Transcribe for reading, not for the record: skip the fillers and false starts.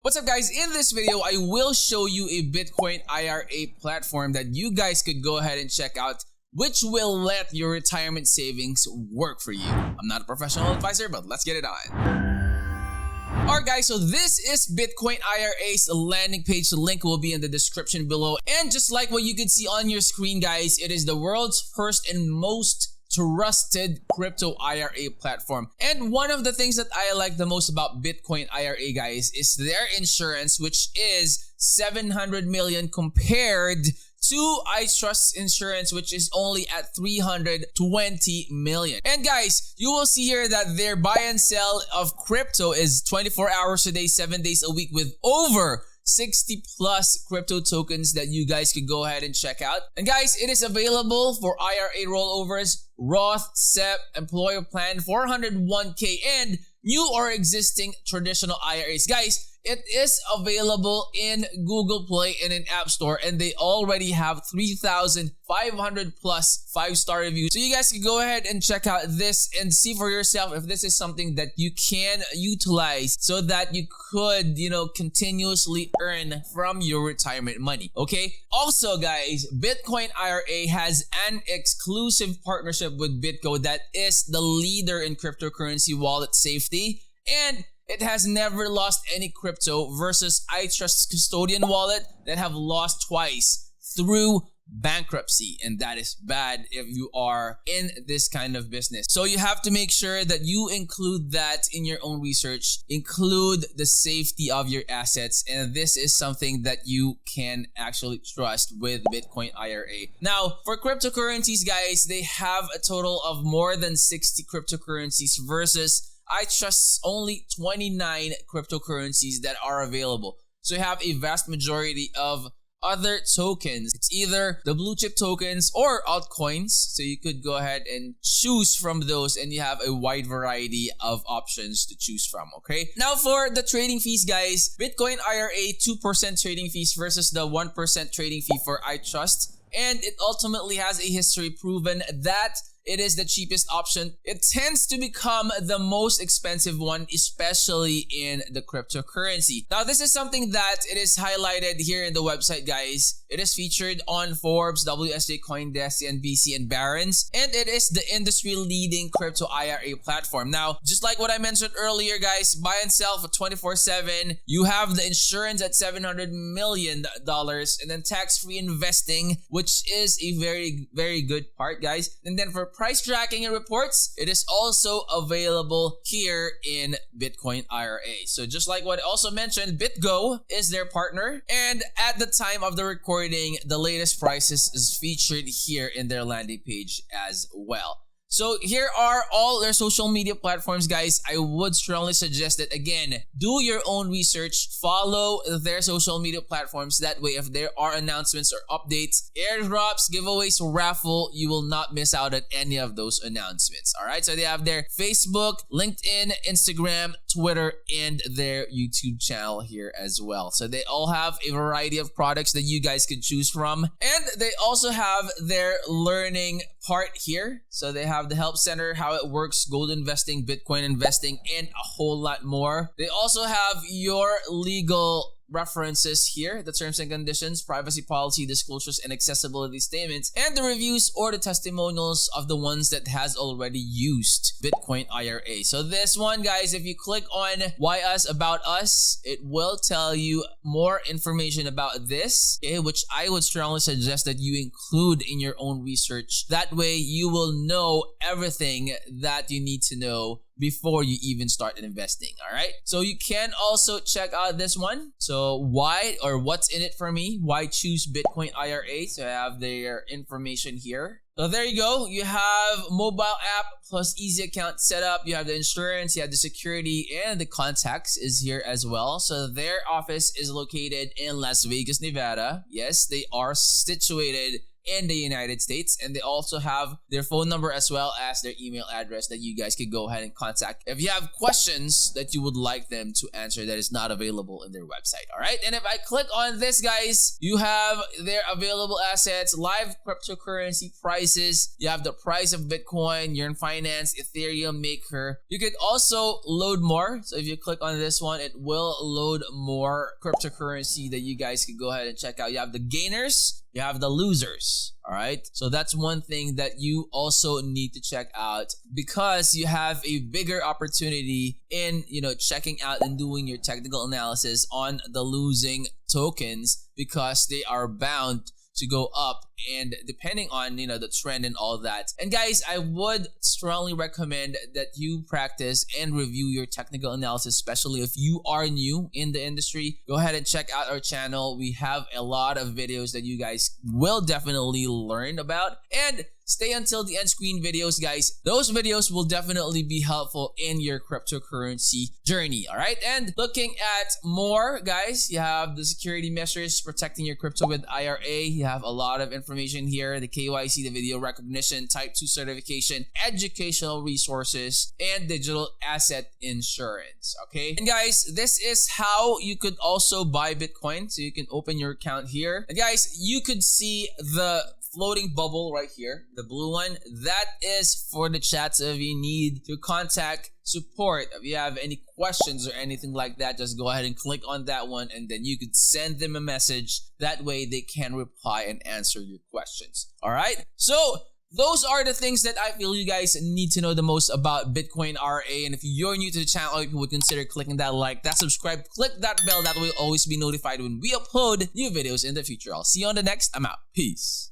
What's up guys, in this video I will show you a Bitcoin IRA platform that you guys could go ahead and check out, which will let your retirement savings work for you. I'm not a professional advisor, but let's get it on. Alright guys, so this is Bitcoin IRA's landing page. The link will be in the description below. And just like what you can see on your screen guys, it is the world's first and most trusted crypto IRA platform. And one of the things that I like the most about Bitcoin IRA guys is their insurance, which is 700 million compared to iTrust's insurance, which is only at 320 million. And guys, you will see here that their buy and sell of crypto is 24 hours a day, 7 days a week, with over 60 plus crypto tokens that you guys could go ahead and check out. And guys, it is available for IRA rollovers, Roth, SEP, employer plan, 401k, and new or existing traditional IRAs. Guys, it is available in Google Play and in App Store, and they already have 3,500 plus 5-star reviews. So you guys can go ahead and check out this and see for yourself if this is something that you can utilize so that you could, continuously earn from your retirement money. Okay? Also guys, Bitcoin IRA has an exclusive partnership with BitGo that is the leader in cryptocurrency wallet safety, and it has never lost any crypto versus iTrust's custodian wallet that have lost twice through bankruptcy, and that is bad if you are in this kind of business. So you have to make sure that you include that in your own research, include the safety of your assets, and this is something that you can actually trust with Bitcoin IRA. Now, for cryptocurrencies guys, they have a total of more than 60 cryptocurrencies versus iTrust's only 29 cryptocurrencies that are available. So you have a vast majority of other tokens. It's either the blue chip tokens or altcoins. So you could go ahead and choose from those, and you have a wide variety of options to choose from, okay? Now for the trading fees guys, Bitcoin IRA 2% trading fees versus the 1% trading fee for iTrust. And it ultimately has a history proven that it is the cheapest option. It tends to become the most expensive one, especially in the cryptocurrency. Now, this is something that it is highlighted here in the website, guys. It is featured on Forbes, WSJ, CoinDesk, CNBC, and Barron's, and it is the industry-leading crypto IRA platform. Now, just like what I mentioned earlier, guys, buy and sell for 24/7. You have the insurance at $700 million, and then tax-free investing, which is a very, very good part, guys. And then for price tracking and reports, it is also available here in Bitcoin IRA. So just like what I also mentioned, BitGo is their partner, and at the time of the recording, the latest prices is featured here in their landing page as well. So here are all their social media platforms, guys. I would strongly suggest that, again, do your own research, follow their social media platforms. That way, if there are announcements or updates, airdrops, giveaways, raffle, you will not miss out on any of those announcements. All right, so they have their Facebook, LinkedIn, Instagram, Twitter, and their YouTube channel here as well. So they all have a variety of products that you guys could choose from. And they also have their learning part here. So they have the help center, how it works, gold investing, Bitcoin investing, and a whole lot more. They also have your legal references here, the terms and conditions, privacy policy, disclosures, and accessibility statements, and the reviews or the testimonials of the ones that has already used Bitcoin IRA. So this one, guys, if you click on Why Us, About Us, it will tell you more information about this, okay, which I would strongly suggest that you include in your own research. That way you will know everything that you need to know before you even start investing. All right, so you can also check out this one. So why, or what's in it for me, why choose Bitcoin IRA? So I have their information here. So there you go. You have mobile app plus easy account setup. You have the insurance, you have the security, and the contacts is here as well. So their office is located in Las Vegas, Nevada. Yes, they are situated in the United States, and they also have their phone number as well as their email address that you guys could go ahead and contact if you have questions that you would like them to answer that is not available in their website. All right, and if I click on this, guys, you have their available assets, live cryptocurrency prices. You have the price of Bitcoin, Yearn Finance, Ethereum Maker. You could also load more. So if you click on this one, it will load more cryptocurrency that you guys could go ahead and check out. You have the gainers, you have the losers. All right, so that's one thing that you also need to check out, because you have a bigger opportunity in, checking out and doing your technical analysis on the losing tokens, because they are bound to go up, and depending on the trend and all that. And guys, I would strongly recommend that you practice and review your technical analysis, especially if you are new in the industry. Go ahead and check out our channel. We have a lot of videos that you guys will definitely learn about, and stay until the end screen videos, guys. Those videos will definitely be helpful in your cryptocurrency journey. All right, and looking at more, guys, you have the security measures protecting your crypto with IRA. You have a lot of information here: the KYC, the video recognition, type 2 certification, educational resources, and digital asset insurance. Okay, and guys, this is how you could also buy Bitcoin. So you can open your account here, and guys, you could see the floating bubble right here, the blue one. That is for the chat. So if you need to contact support, if you have any questions or anything like that, just go ahead and click on that one, and then you could send them a message. That way they can reply and answer your questions. All right, so those are the things that I feel you guys need to know the most about BitcoinIRA. And if you're new to the channel, I hope you would consider clicking that like, that subscribe, click that bell. That way you'll always be notified when we upload new videos in the future. I'll see you on the next. I'm out. Peace.